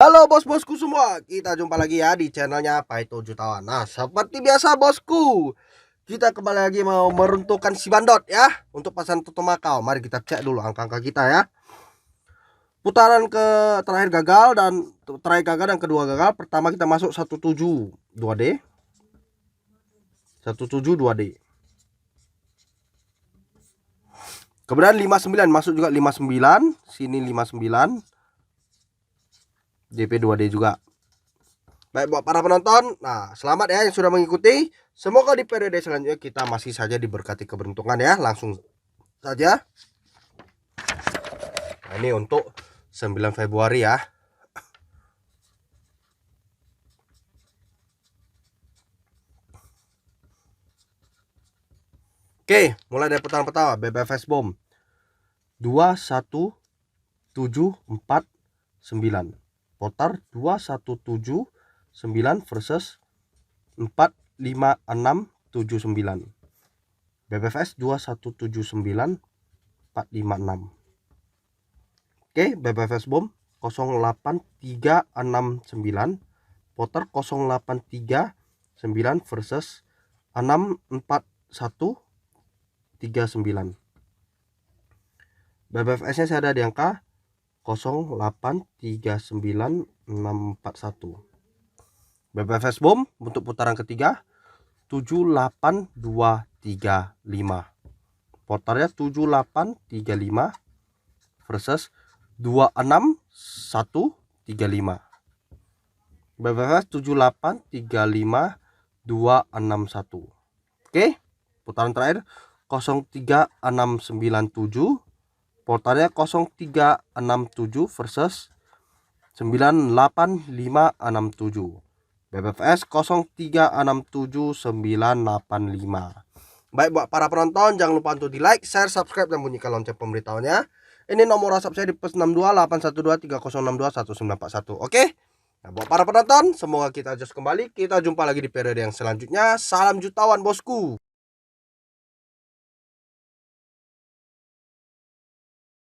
Halo bos-bosku semua, kita jumpa lagi ya di channelnya Paito Jutawan. Nah, seperti biasa bosku, kita kembali lagi mau meruntuhkan si bandot ya untuk pasang tutup Makau. Mari kita cek dulu angka-angka kita ya. Putaran ke terakhir gagal dan kedua gagal. Pertama kita masuk 17 2D. 17 2D. Kemudian 59 masuk juga 59, sini 59. DP 2D juga. Baik buat para penonton, nah selamat ya yang sudah mengikuti. Semoga di periode selanjutnya kita masih saja diberkati keberuntungan ya. Langsung saja. Nah, ini untuk 9 Februari ya. Oke, mulai dari putaran pertama BBFS Bom 21749. Putar 2179 versus 45679. BBFS 2179456. Oke, BBFS Bom 08369. Putar 0839 versus 64139. BBFS nya saya ada di angka 0839641. BBFS Bom untuk putaran ketiga 78235. Portarnya 7835 versus 26135. BBFS 7835261. Oke, putaran terakhir 03697. Portarnya 0367 versus 98567. BBFS 0367985. Baik buat para penonton, jangan lupa untuk di like, share, subscribe, dan bunyikan lonceng pemberitahuannya. Ini nomor WhatsApp saya di +62812306211941. Oke. Nah, buat para penonton, semoga kita just kembali. Kita jumpa lagi di periode yang selanjutnya. Salam jutawan bosku.